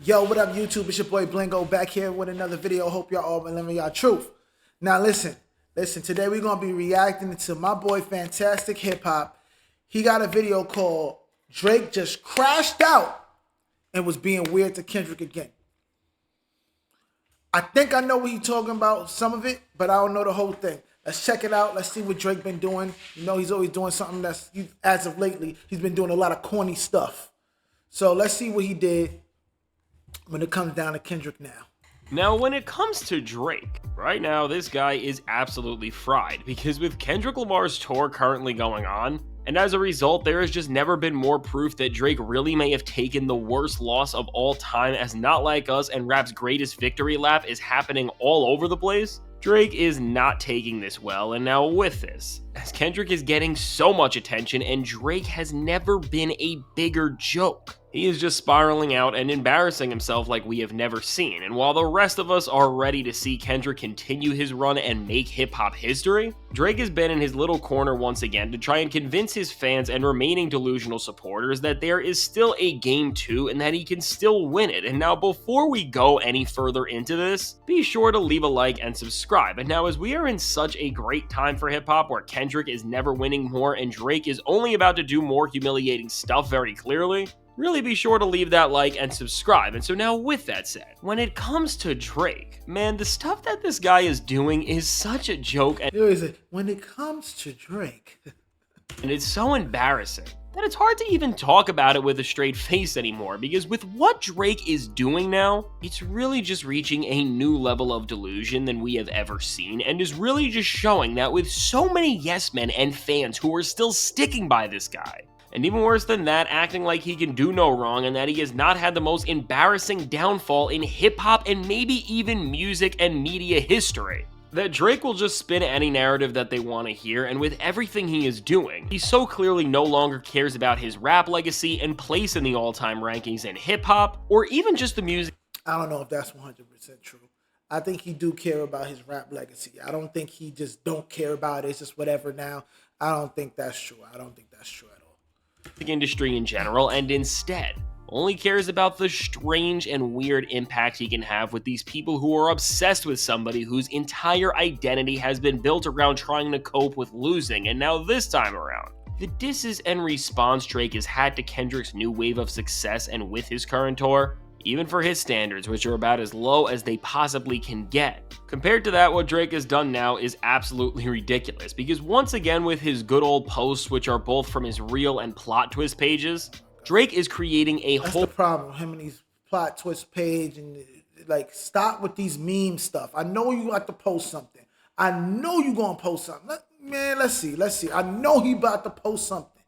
Yo, what up, YouTube? It's your boy Blingo back here with another video. Hope y'all all been living y'all truth. Now, listen. Today we're going to be reacting to my boy Fantastic Hip Hop. He got a video called Drake Just Crashed Out and Was Being Weird to Kendrick Again. I think I know what he's talking about, some of it, but I don't know the whole thing. Let's check it out. Let's see what Drake been doing. You know, he's always doing something as of lately, he's been doing a lot of corny stuff. So let's see what he did when it comes down to Kendrick now. Now, when it comes to Drake, right now, this guy is absolutely fried because with Kendrick Lamar's tour currently going on, and as a result, there has just never been more proof that Drake really may have taken the worst loss of all time, as Not Like Us and rap's greatest victory lap is happening all over the place. Drake is not taking this well, and now with this, as Kendrick is getting so much attention and Drake has never been a bigger joke. He is just spiraling out and embarrassing himself like we have never seen, and while the rest of us are ready to see Kendrick continue his run and make hip-hop history, Drake has been in his little corner once again to try and convince his fans and remaining delusional supporters that there is still a game 2 and that he can still win it. And now before we go any further into this, be sure to leave a like and subscribe. And now as we are in such a great time for hip-hop where Kendrick is never winning more and Drake is only about to do more humiliating stuff very clearly, really be sure to leave that like and subscribe. And so now with that said, when it comes to Drake, man, the stuff that this guy is doing is such a joke, and when it comes to Drake, and it's so embarrassing that it's hard to even talk about it with a straight face anymore, because with what Drake is doing now, it's really just reaching a new level of delusion than we have ever seen, and is really just showing that with so many yes men and fans who are still sticking by this guy, and even worse than that, acting like he can do no wrong and that he has not had the most embarrassing downfall in hip-hop and maybe even music and media history, that Drake will just spin any narrative that they want to hear. And with everything he is doing, he so clearly no longer cares about his rap legacy and place in the all-time rankings in hip-hop, or even just the music. I don't know if that's 100% true. I think he do care about his rap legacy. I don't think he just don't care about it. It's just whatever now. I don't think that's true. I don't think that's true at all. Industry in general, and instead only cares about the strange and weird impact he can have with these people who are obsessed with somebody whose entire identity has been built around trying to cope with losing. And now this time around, the disses and response Drake has had to Kendrick's new wave of success and with his current tour, even for his standards, which are about as low as they possibly can get. Compared to that, what Drake has done now is absolutely ridiculous, because once again with his good old posts, which are both from his real and plot twist pages, Drake is creating a That's whole... the problem, him and these plot twist page, and like, stop with these meme stuff. I know you like to post something. I know you gonna post something. Man, let's see. I know he about to post something.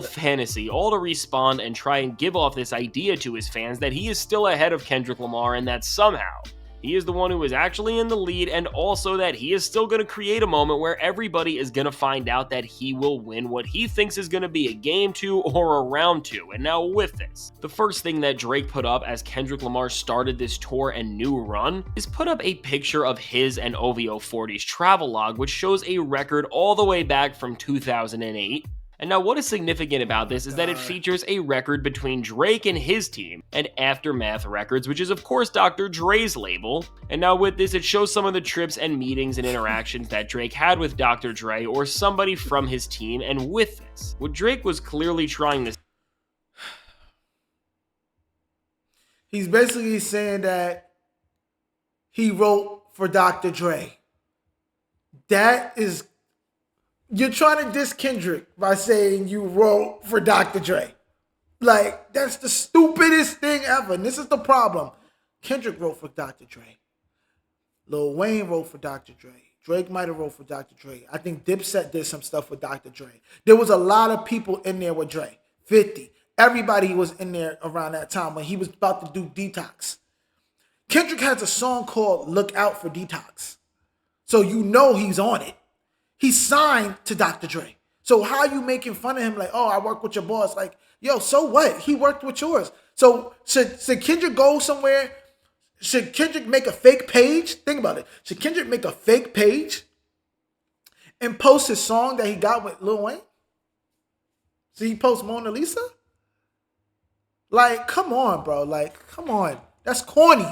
Fantasy, all to respond and try and give off this idea to his fans that he is still ahead of Kendrick Lamar and that somehow he is the one who is actually in the lead, and also that he is still going to create a moment where everybody is going to find out that he will win what he thinks is going to be a game 2 or a round 2. And now with this, the first thing that Drake put up as Kendrick Lamar started this tour and new run is put up a picture of his and OVO 40's travel log, which shows a record all the way back from 2008. And now what is significant about this is that it features a record between Drake and his team and Aftermath Records, which is of course Dr. Dre's label. And now with this, it shows some of the trips and meetings and interactions that Drake had with Dr. Dre or somebody from his team. And with this, what Drake was clearly trying to... He's basically saying that he wrote for Dr. Dre. That is... You're trying to diss Kendrick by saying you wrote for Dr. Dre. Like, that's the stupidest thing ever. And this is the problem. Kendrick wrote for Dr. Dre. Lil Wayne wrote for Dr. Dre. Drake might have wrote for Dr. Dre. I think Dipset did some stuff with Dr. Dre. There was a lot of people in there with Dre. 50. Everybody was in there around that time when he was about to do Detox. Kendrick has a song called Look Out for Detox. So you know he's on it. He's signed to Dr. Dre. So how you making fun of him like, oh, I work with your boss? Like, yo, so what? He worked with yours. So should Kendrick go somewhere? Should Kendrick make a fake page? Think about it. Should Kendrick make a fake page and post his song that he got with Lil Wayne? So he posts Mona Lisa? Like, come on, bro. Like, come on. That's corny.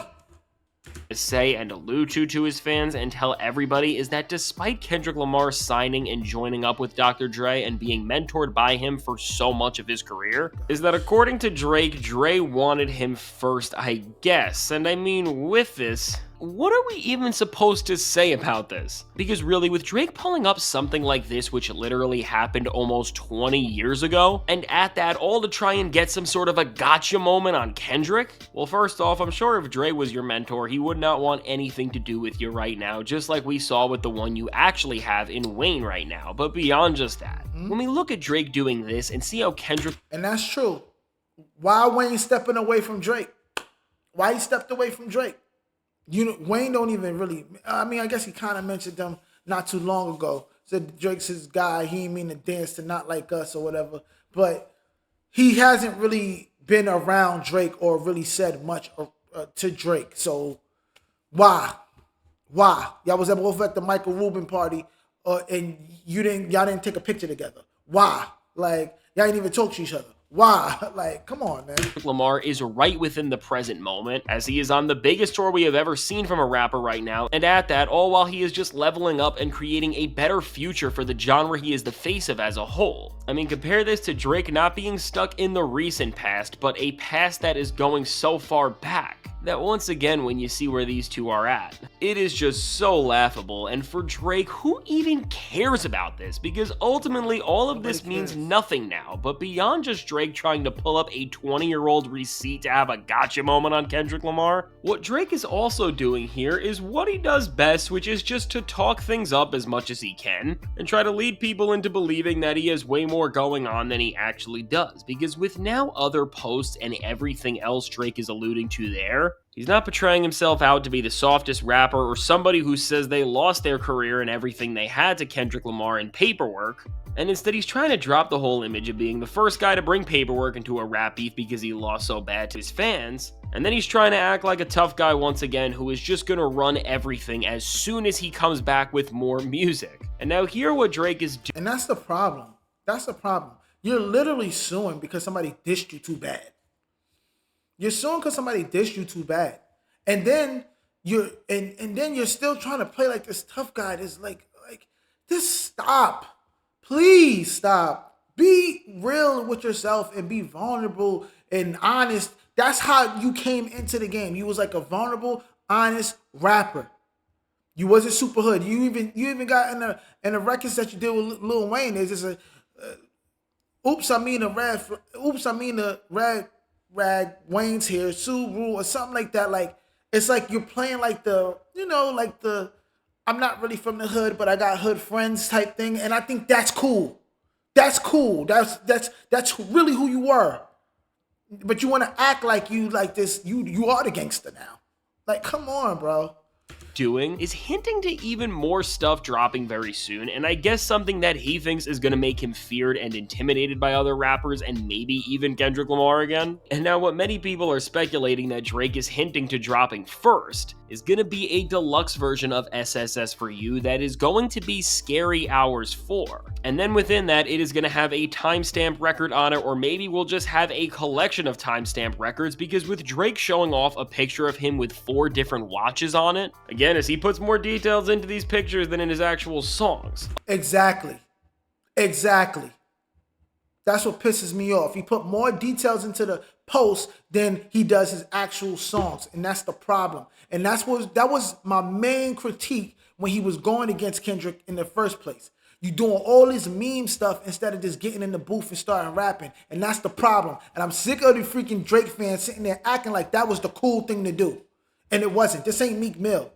Say and allude to his fans and tell everybody is that despite Kendrick Lamar signing and joining up with Dr. Dre and being mentored by him for so much of his career, is that according to Drake, Dre wanted him first, I guess. And I mean, with this, what are we even supposed to say about this? Because really, with Drake pulling up something like this, which literally happened almost 20 years ago, and at that, all to try and get some sort of a gotcha moment on Kendrick? Well, first off, I'm sure if Dre was your mentor, he would not want anything to do with you right now, just like we saw with the one you actually have in Wayne right now. But beyond just that, when we look at Drake doing this and see how Kendrick... And that's true. Why Wayne stepping away from Drake? Why he stepped away from Drake? Wayne don't even really, I mean, I guess he kind of mentioned them not too long ago. Said Drake's his guy. He ain't mean to dance to Not Like Us or whatever. But he hasn't really been around Drake or really said much to Drake. So why? Y'all was both at the Michael Rubin party and y'all didn't take a picture together. Why? Like, y'all didn't even talk to each other. Why? Like, come on, man. Lamar is right within the present moment, as he is on the biggest tour we have ever seen from a rapper right now, and at that, all while he is just leveling up and creating a better future for the genre he is the face of as a whole. I mean, compare this to Drake not being stuck in the recent past, but a past that is going so far back, that once again, when you see where these two are at, it is just so laughable. And for Drake, who even cares about this? Because ultimately, all of this means nothing now. But beyond just Drake trying to pull up a 20-year-old receipt to have a gotcha moment on Kendrick Lamar, what Drake is also doing here is what he does best, which is just to talk things up as much as he can, and try to lead people into believing that he has way more going on than he actually does. Because with now other posts and everything else Drake is alluding to there, he's not portraying himself out to be the softest rapper or somebody who says they lost their career and everything they had to Kendrick Lamar in paperwork, and instead he's trying to drop the whole image of being the first guy to bring paperwork into a rap beef because he lost so bad to his fans, and then he's trying to act like a tough guy once again who is just gonna run everything as soon as he comes back with more music. And now hear what Drake is doing. And that's the problem. That's the problem. You're literally suing because somebody dissed you too bad. You're suing because somebody dissed you too bad. And then you're still trying to play like this tough guy. This like just stop. Please stop. Be real with yourself and be vulnerable and honest. That's how you came into the game. You was like a vulnerable, honest rapper. You wasn't super hood. You even got in the records that you did with Lil Wayne. There's just the rag Wayne's here, Subaru or something like that. Like, it's like you're playing like the I'm not really from the hood, but I got hood friends type thing. And I think that's cool. That's cool. That's really who you were. But you want to act like you like this. You are the gangster now. Like, come on, bro. Doing is hinting to even more stuff dropping very soon, and I guess something that he thinks is going to make him feared and intimidated by other rappers and maybe even Kendrick Lamar again. And now what many people are speculating that Drake is hinting to dropping first is going to be a deluxe version of SSS for You that is going to be Scary Hours 4. And then within that, it is going to have a timestamp record on it, or maybe we'll just have a collection of timestamp records, because with Drake showing off a picture of him with 4 different watches on it, again, as he puts more details into these pictures than in his actual songs. Exactly. That's what pisses me off. He put more details into the post than he does his actual songs, and that's the problem. And that was my main critique when he was going against Kendrick in the first place. You doing all this meme stuff instead of just getting in the booth and starting rapping, and that's the problem. And I'm sick of the freaking Drake fans sitting there acting like that was the cool thing to do, and it wasn't. This ain't Meek Mill.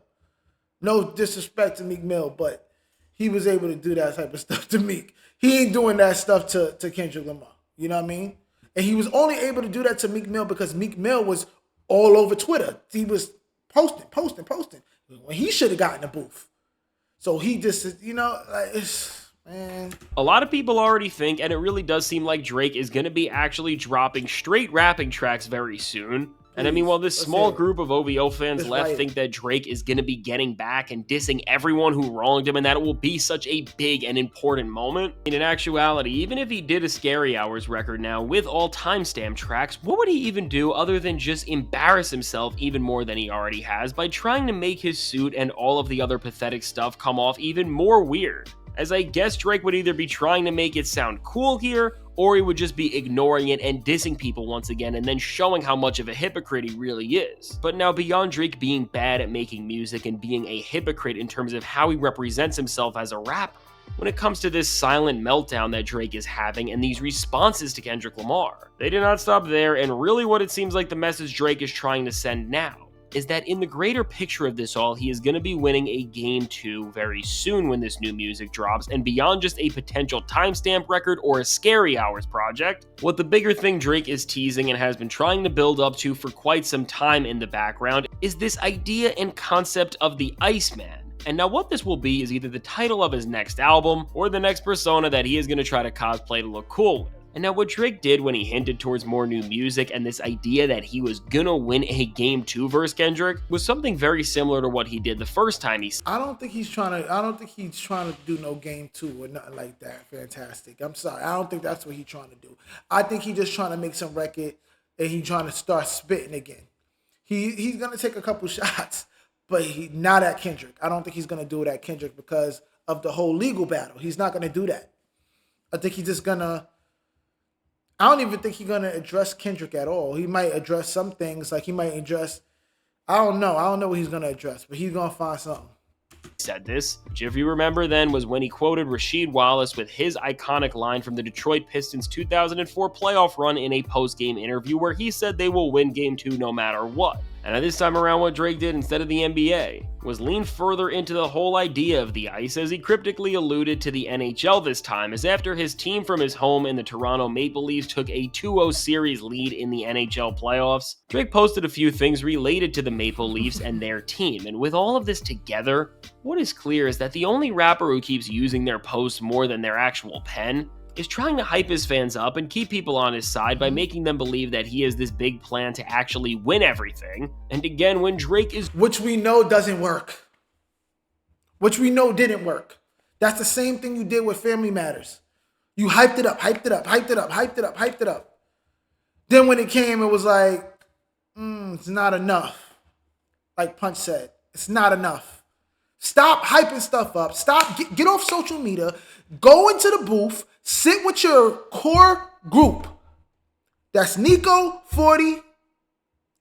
No disrespect to Meek Mill, but he was able to do that type of stuff to Meek. He ain't doing that stuff to Kendrick Lamar. You know what I mean? And he was only able to do that to Meek Mill because Meek Mill was all over Twitter. He was posting when he should have gotten the booth. So he just, man. A lot of people already think, and it really does seem like Drake is going to be actually dropping straight rapping tracks very soon. And I mean, while this let's small hear it. group of OVO fans Just left write it. think that Drake is going to be getting back and dissing everyone who wronged him and that it will be such a big and important moment, in actuality, even if he did a Scary Hours record now with all timestamp tracks, what would he even do other than just embarrass himself even more than he already has by trying to make his suit and all of the other pathetic stuff come off even more weird? As I guess Drake would either be trying to make it sound cool here, or he would just be ignoring it and dissing people once again and then showing how much of a hypocrite he really is. But now, beyond Drake being bad at making music and being a hypocrite in terms of how he represents himself as a rapper, when it comes to this silent meltdown that Drake is having and these responses to Kendrick Lamar, they did not stop there, and really what it seems like the message Drake is trying to send now is that in the greater picture of this all, he is going to be winning a Game 2 very soon when this new music drops, and beyond just a potential timestamp record or a Scary Hours project, what the bigger thing Drake is teasing and has been trying to build up to for quite some time in the background is this idea and concept of the Iceman. And now what this will be is either the title of his next album or the next persona that he is going to try to cosplay to look cool with. And now what Drake did when he hinted towards more new music and this idea that he was gonna win a Game 2 versus Kendrick was something very similar to what he did the first time he I don't think he's trying to do no Game 2 or nothing like that. Fantastic. I'm sorry. I don't think that's what he's trying to do. I think he's just trying to make some record and he's trying to start spitting again. He's gonna take a couple shots, but not at Kendrick. I don't think he's gonna do it at Kendrick because of the whole legal battle. He's not gonna do that. I think he's just gonna. I don't even think he's gonna address Kendrick at all. He might address some things, like he might address. I don't know what he's gonna address, but he's gonna find something. said this, which if you remember then was when he quoted Rasheed Wallace with his iconic line from the Detroit Pistons 2004 playoff run in a post-game interview where he said they will win Game 2 no matter what. And this time around what Drake did instead of the NBA was lean further into the whole idea of the ice, as he cryptically alluded to the NHL this time, as after his team from his home in the Toronto Maple Leafs took a 2-0 series lead in the NHL playoffs, Drake posted a few things related to the Maple Leafs and their team. And with all of this together, what is clear is that the only rapper who keeps using their posts more than their actual pen is trying to hype his fans up and keep people on his side by making them believe that he has this big plan to actually win everything. And again, when Drake is... Which we know doesn't work. Which we know didn't work. That's the same thing you did with Family Matters. You hyped it up, hyped it up, hyped it up, hyped it up, hyped it up. Then when it came, it was like, it's not enough. Like Punch said, it's not enough. Stop hyping stuff up. Stop. Get off social media. Go into the booth. Sit with your core group. That's Nico, 40,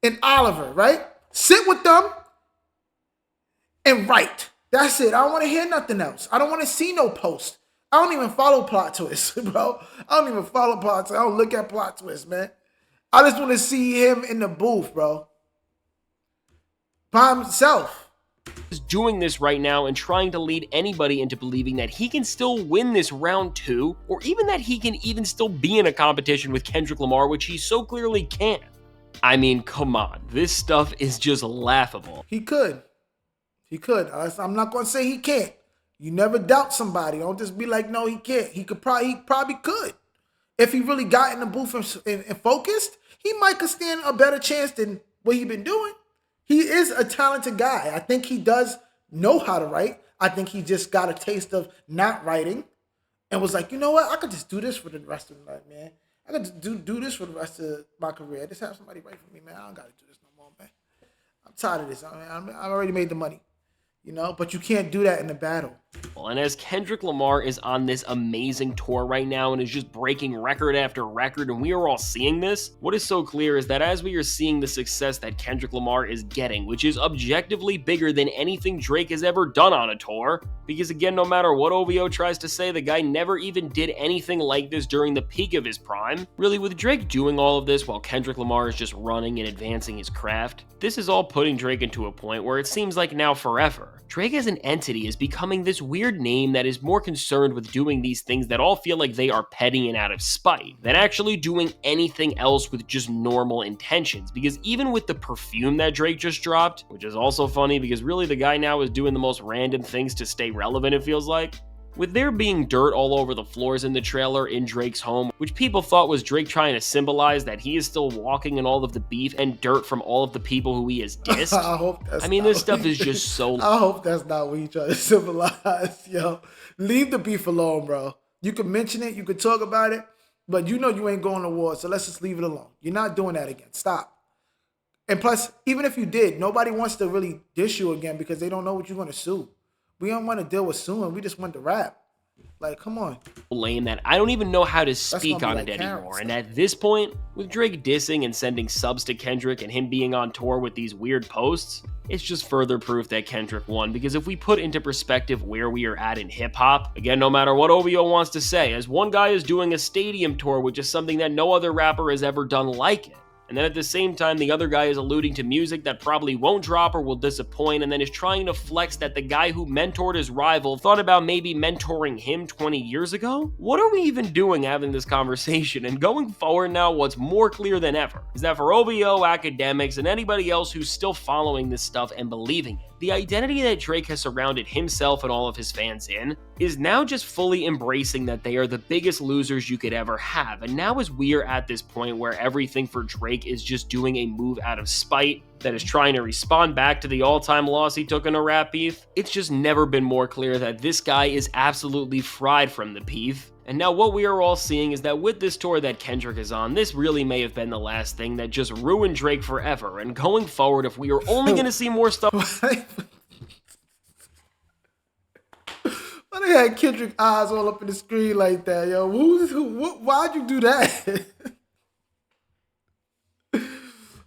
and Oliver, right? Sit with them and write. That's it. I don't want to hear nothing else. I don't want to see no post. I don't even follow plot twists, bro. I don't even follow plot twists. I don't look at plot twists, man. I just want to see him in the booth, bro. By himself. Is doing this right now and trying to lead anybody into believing that he can still win this round 2, or even that he can even still be in a competition with Kendrick Lamar, which he so clearly can. I mean, come on. This stuff is just laughable. He could. He could. I'm not going to say he can't. You never doubt somebody. Don't just be like, no, he can't. He probably could. If he really got in the booth and focused, he might could stand a better chance than what he been doing. He is a talented guy. I think he does know how to write. I think he just got a taste of not writing and was like, you know what? I could just do this for the rest of the night, man. I could just do this for the rest of my career. Just have somebody write for me, man. I don't got to do this no more, man. I'm tired of this. I already made the money, you know? But you can't do that in the battle. And as Kendrick Lamar is on this amazing tour right now and is just breaking record after record, and we are all seeing this, what is so clear is that as we are seeing the success that Kendrick Lamar is getting, which is objectively bigger than anything Drake has ever done on a tour, because again, no matter what OVO tries to say, the guy never even did anything like this during the peak of his prime. Really, with Drake doing all of this while Kendrick Lamar is just running and advancing his craft, this is all putting Drake into a point where it seems like now forever, Drake as an entity is becoming this weird name that is more concerned with doing these things that all feel like they are petty and out of spite than actually doing anything else with just normal intentions. Because even with the perfume that Drake just dropped, which is also funny because really the guy now is doing the most random things to stay relevant, it feels like, With there being dirt all over the floors in the trailer in Drake's home, which people thought was Drake trying to symbolize that he is still walking in all of the beef and dirt from all of the people who he has dissed. I hope that's I mean, not this what stuff he- is just so... I hope that's not what he trying to symbolize, yo. Leave the beef alone, bro. You can mention it, you can talk about it, but you know you ain't going to war, so let's just leave it alone. You're not doing that again. Stop. And plus, even if you did, nobody wants to really diss you again because they don't know what you're going to sue. We don't want to deal with suing. We just want to rap. Like, come on. lame that I don't even know how to speak gonna on be it like anymore. Karen's And stuff. at this point, with Drake dissing and sending subs to Kendrick and him being on tour with these weird posts, it's just further proof that Kendrick won. Because if we put into perspective where we are at in hip hop, again, no matter what OVO wants to say, as one guy is doing a stadium tour, which is something that no other rapper has ever done like it. And then at the same time, the other guy is alluding to music that probably won't drop or will disappoint, and then is trying to flex that the guy who mentored his rival thought about maybe mentoring him 20 years ago? What are we even doing having this conversation? And going forward now, what's more clear than ever is that for OVO, academics, and anybody else who's still following this stuff and believing it, the identity that Drake has surrounded himself and all of his fans in is now just fully embracing that they are the biggest losers you could ever have. And now as we are at this point where everything for Drake is just doing a move out of spite that is trying to respond back to the all-time loss he took in a rap beef, it's just never been more clear that this guy is absolutely fried from the beef. And now what we are all seeing is that with this tour that Kendrick is on, this really may have been the last thing that just ruined Drake forever. And going forward, if we are only going to see more stuff... Why they had Kendrick eyes all up in the screen like that, yo? Why'd you do that?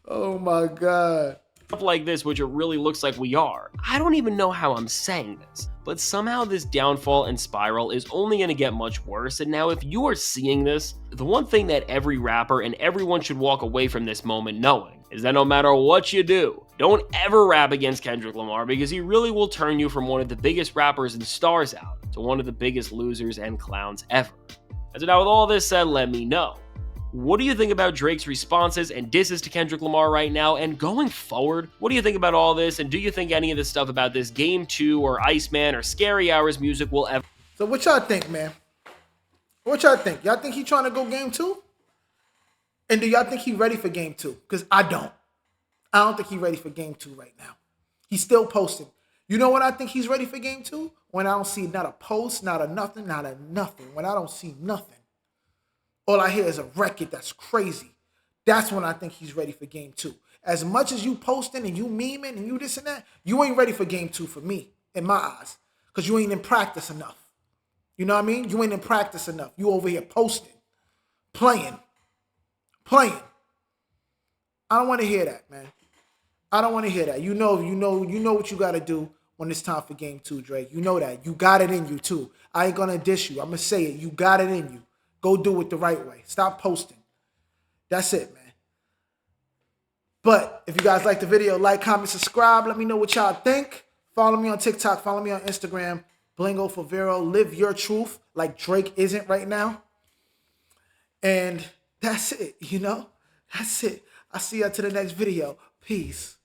Oh my God. Stuff like this, which it really looks like we are. I don't even know how I'm saying this, but somehow this downfall and spiral is only going to get much worse. And now if you are seeing this, the one thing that every rapper and everyone should walk away from this moment knowing is that no matter what you do, don't ever rap against Kendrick Lamar, because he really will turn you from one of the biggest rappers and stars out to one of the biggest losers and clowns ever. And so now with all this said, let me know. What do you think about Drake's responses and disses to Kendrick Lamar right now? And going forward, what do you think about all this? And do you think any of this stuff about this Game 2 or Iceman or Scary Hours music will ever... So what y'all think, man? What y'all think? Y'all think he trying to go Game 2? And do y'all think he ready for Game 2? Because I don't. I don't think he's ready for Game 2 right now. He's still posting. You know when I think he's ready for Game 2? When I don't see not a post, not a nothing, not a nothing. When I don't see nothing. All I hear is a record that's crazy. That's when I think he's ready for Game 2. As much as you posting and you memeing and you this and that, you ain't ready for Game 2 for me, in my eyes. Because you ain't in practice enough. You know what I mean? You ain't in practice enough. You over here posting, playing. I don't want to hear that, man. I don't want to hear that. You know what you got to do when it's time for Game 2, Drake. You know that. You got it in you, too. I ain't going to diss you. I'm going to say it. You got it in you. Go do it the right way. Stop posting. That's it, man. But if you guys like the video, like, comment, subscribe. Let me know what y'all think. Follow me on TikTok. Follow me on Instagram. Blingo for Vero. Live your truth like Drake isn't right now. And that's it, you know? That's it. I'll see y'all to the next video. Peace.